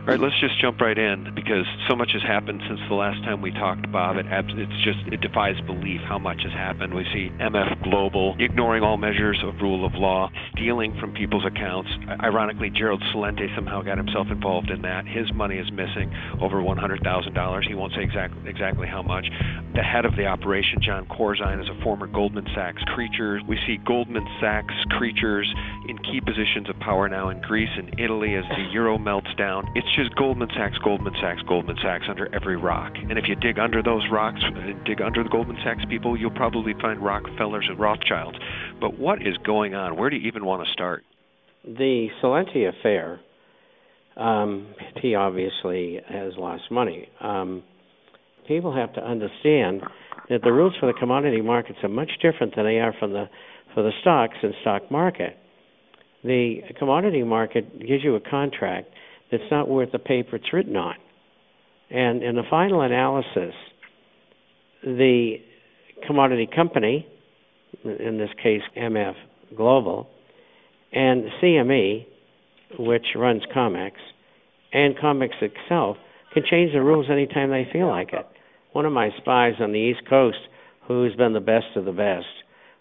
All right, let's just jump right in because so much has happened since the last time we talked, Bob. It defies belief how much has happened. We see MF Global ignoring all measures of rule of law, stealing from people's accounts. Ironically, Gerald Celente somehow got himself involved in that. His money is missing, over $100,000. He won't say exactly how much. The head of the operation, John Corzine, is a former Goldman Sachs creature. We see Goldman Sachs creatures in key positions of power now in Greece and Italy as the euro melts down. It's just Goldman Sachs, Goldman Sachs, Goldman Sachs under every rock. And if you dig under those rocks, dig under the Goldman Sachs people, you'll probably find Rockefellers and Rothschilds. But what is going on? Where do you even want to start? The Celente affair, he obviously has lost money. People have to understand that the rules for the commodity markets are much different than they are for the stocks and stock market. The commodity market gives you a contract that's not worth the paper it's written on. And in the final analysis, the commodity company, in this case MF Global, and CME, which runs COMEX, and COMEX itself, can change the rules anytime they feel like it. One of my spies on the East Coast, who's been the best of the best,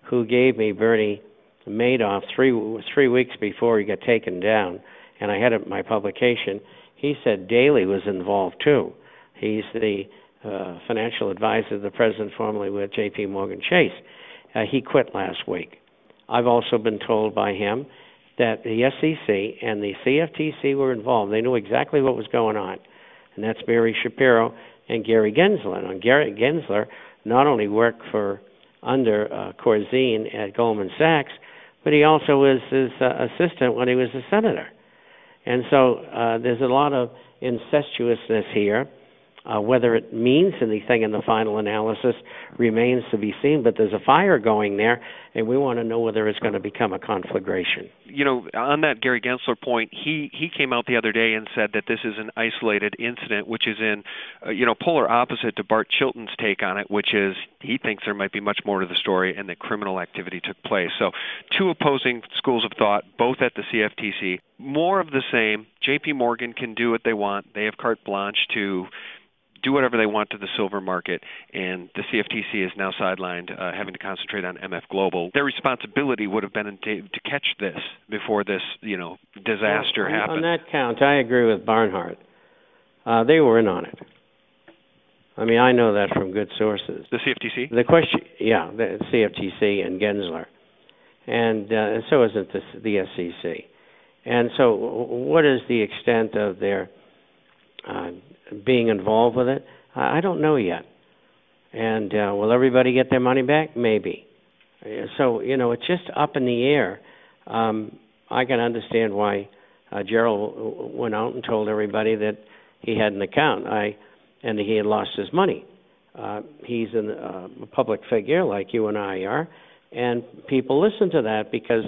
who gave me Bernie Madoff three weeks before he got taken down, and I had it in my publication, he said Daley was involved too. He's the financial advisor to the president formerly with J.P. Morgan Chase. He quit last week. I've also been told by him that the SEC and the CFTC were involved. They knew exactly what was going on, and that's Barry Shapiro and Gary Gensler. And Gary Gensler not only worked under Corzine at Goldman Sachs, but he also was his assistant when he was a senator. And so there's a lot of incestuousness here. Whether it means anything in the final analysis remains to be seen, but there's a fire going there, and we want to know whether it's going to become a conflagration. You know, on that Gary Gensler point, he came out the other day and said that this is an isolated incident, which is in, polar opposite to Bart Chilton's take on it, which is he thinks there might be much more to the story and that criminal activity took place. So two opposing schools of thought, both at the CFTC. More of the same. J.P. Morgan can do what they want. They have carte blanche to do whatever they want to the silver market, and the CFTC is now sidelined, having to concentrate on MF Global. Their responsibility would have been to catch this before this, disaster happened. On that count, I agree with Barnhart. They were in on it. I mean, I know that from good sources. The CFTC? The question, yeah, the CFTC and Gensler, and so isn't the SEC. And so, what is the extent of their being involved with it? I don't know yet. And will everybody get their money back? Maybe. So, it's just up in the air. I can understand why Gerald went out and told everybody that he had an account and that he had lost his money. He's a public figure like you and I are, and people listen to that because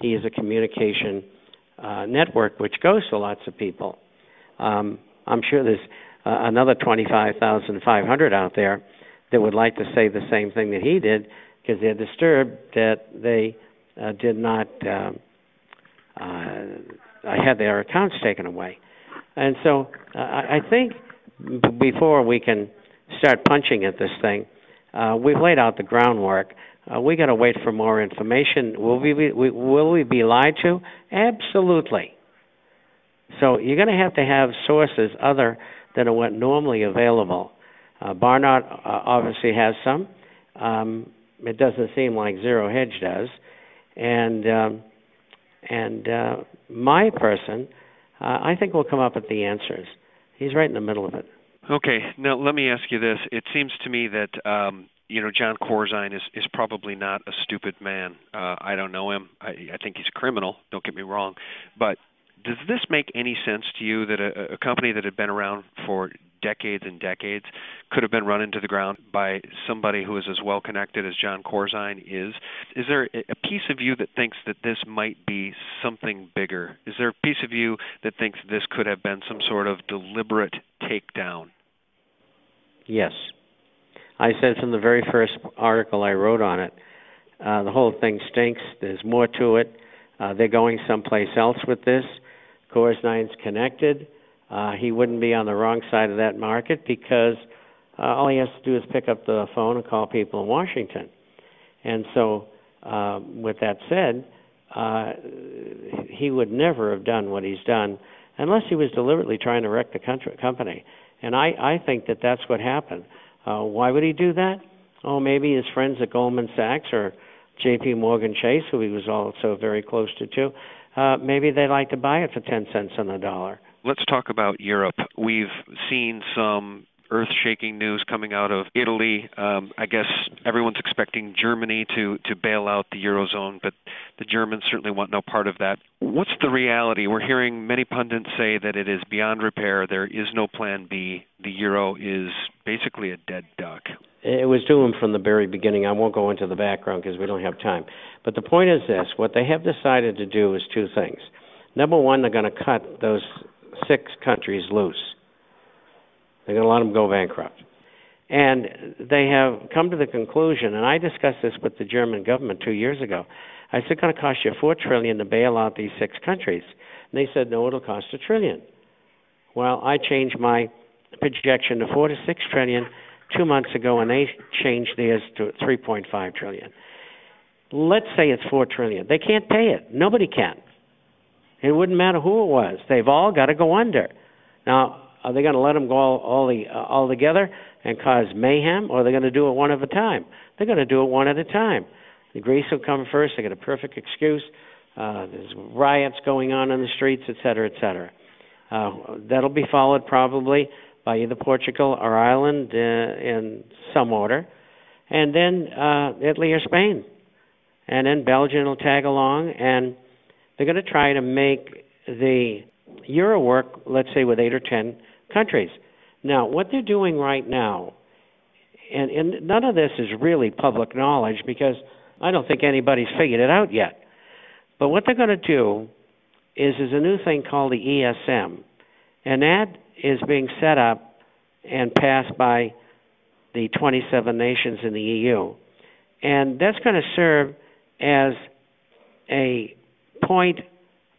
he is a communication network which goes to lots of people. I'm sure there's another 25,500 out there that would like to say the same thing that he did because they're disturbed that they did not had their accounts taken away. And so I think before we can start punching at this thing, we've laid out the groundwork. We got to wait for more information. Will we be lied to? Absolutely. So you're going to have sources other than what normally available. Barnard obviously has some. It doesn't seem like Zero Hedge does. And my person, I think will come up with the answers. He's right in the middle of it. Okay. Now, let me ask you this. It seems to me that, John Corzine is probably not a stupid man. I don't know him. I think he's a criminal. Don't get me wrong. But does this make any sense to you that a company that had been around for decades and decades could have been run into the ground by somebody who is as well connected as John Corzine is? Is there a piece of you that thinks that this might be something bigger? Is there a piece of you that thinks this could have been some sort of deliberate takedown? Yes. I said from the very first article I wrote on it, the whole thing stinks. There's more to it. They're going someplace else with this. Corzine's connected. He wouldn't be on the wrong side of that market because all he has to do is pick up the phone and call people in Washington. And so, with that said, he would never have done what he's done unless he was deliberately trying to wreck the company. And I think that that's what happened. Why would he do that? Oh, maybe his friends at Goldman Sachs or J.P. Morgan Chase, who he was also very close to too, maybe they'd like to buy it for 10 cents on the dollar. Let's talk about Europe. We've seen some earth-shaking news coming out of Italy. I guess everyone's expecting Germany to bail out the Eurozone, but the Germans certainly want no part of that. What's the reality? We're hearing many pundits say that it is beyond repair. There is no plan B. The euro is basically a dead duck. It was doomed from the very beginning. I won't go into the background because we don't have time. But the point is this. What they have decided to do is two things. Number one, they're going to cut those 6 countries loose. They're going to let them go bankrupt. And they have come to the conclusion, and I discussed this with the German government 2 years ago. I said, it's going to cost you $4 trillion to bail out these 6 countries. And they said, no, it'll cost $1 trillion. Well, I changed my projection to $4 to $6 trillion 2 months ago, and they changed theirs to $3.5 trillion. Let's say it's $4 trillion. They can't pay it. Nobody can. It wouldn't matter who it was. They've all got to go under. Now, are they going to let them go all together and cause mayhem, or are they going to do it one at a time? They're going to do it one at a time. The Greece will come first. They get a perfect excuse. There's riots going on in the streets, et cetera, et cetera. That'll be followed probably by either Portugal or Ireland in some order, and then Italy or Spain. And then Belgium will tag along, and they're going to try to make the euro work, let's say, with 8 or 10 countries. Now, what they're doing right now, and none of this is really public knowledge because I don't think anybody's figured it out yet. But what they're going to do is there's a new thing called the ESM, and that is being set up and passed by the 27 nations in the EU. And that's going to serve as a point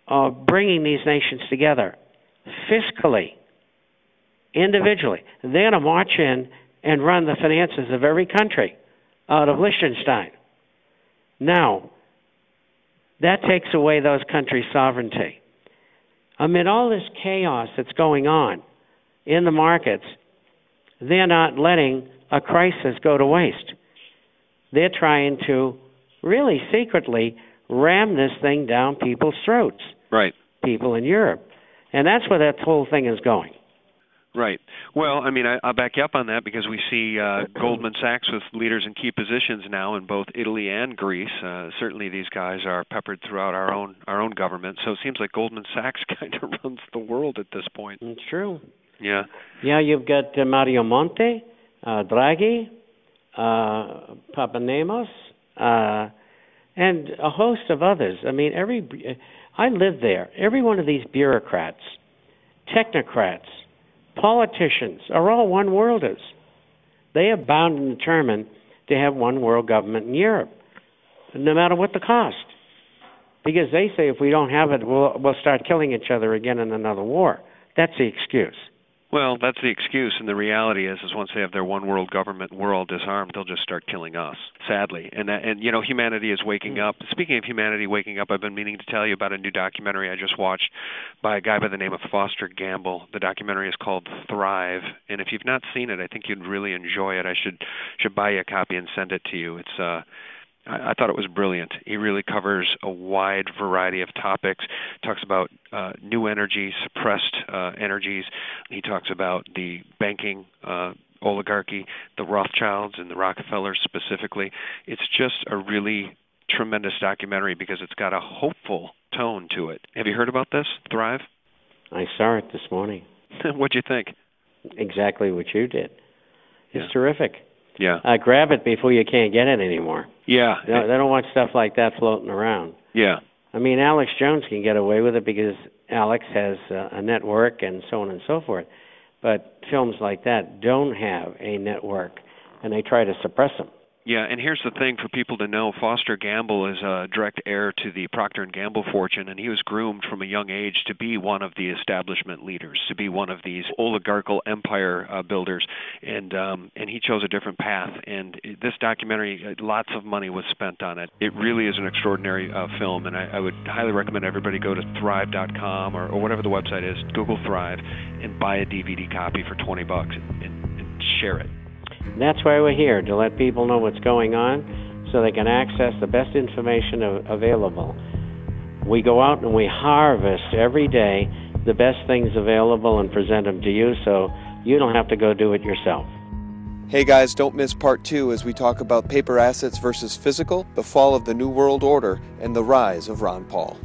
of bringing these nations together fiscally, individually. They're going to march in and run the finances of every country out of Liechtenstein. Now, that takes away those countries' sovereignty. Amid all this chaos that's going on in the markets, they're not letting a crisis go to waste. They're trying to really secretly ram this thing down people's throats. Right. People in Europe. And that's where that whole thing is going. Right. Well, I mean, I'll back you up on that because we see Goldman Sachs with leaders in key positions now in both Italy and Greece. Certainly these guys are peppered throughout our own government. So it seems like Goldman Sachs kind of runs the world at this point. It's true. Yeah. Yeah, you've got Mario Monti, Draghi, Papanemos, and a host of others. I mean, I lived there. Every one of these bureaucrats, technocrats, politicians are all one-worlders. They are bound and determined to have one world government in Europe, no matter what the cost. Because they say if we don't have it, we'll start killing each other again in another war. That's the excuse. Well, that's the excuse, and the reality is once they have their one world government, we're all disarmed, they'll just start killing us, sadly. And you know, humanity is waking up. Speaking of humanity waking up, I've been meaning to tell you about a new documentary I just watched by a guy by the name of Foster Gamble. The documentary is called Thrive, and if you've not seen it, I think you'd really enjoy it. I should buy you a copy and send it to you. It's I thought it was brilliant. He really covers a wide variety of topics. Talks about new energy, suppressed energies. He talks about the banking oligarchy, the Rothschilds and the Rockefellers specifically. It's just a really tremendous documentary because it's got a hopeful tone to it. Have you heard about this, Thrive? I saw it this morning. What'd you think? Exactly what you did. It's terrific. Yeah. Grab it before you can't get it anymore. Yeah. They don't want stuff like that floating around. Yeah. I mean, Alex Jones can get away with it because Alex has a network and so on and so forth. But films like that don't have a network, and they try to suppress them. Yeah, and here's the thing for people to know. Foster Gamble is a direct heir to the Procter & Gamble fortune, and he was groomed from a young age to be one of the establishment leaders, to be one of these oligarchical empire builders, and he chose a different path. And this documentary, lots of money was spent on it. It really is an extraordinary film, and I would highly recommend everybody go to thrive.com or whatever the website is, Google Thrive, and buy a DVD copy for $20 and share it. That's why we're here, to let people know what's going on so they can access the best information available. We go out and we harvest every day the best things available and present them to you so you don't have to go do it yourself. Hey guys, don't miss part 2 as we talk about paper assets versus physical, the fall of the New World Order, and the rise of Ron Paul.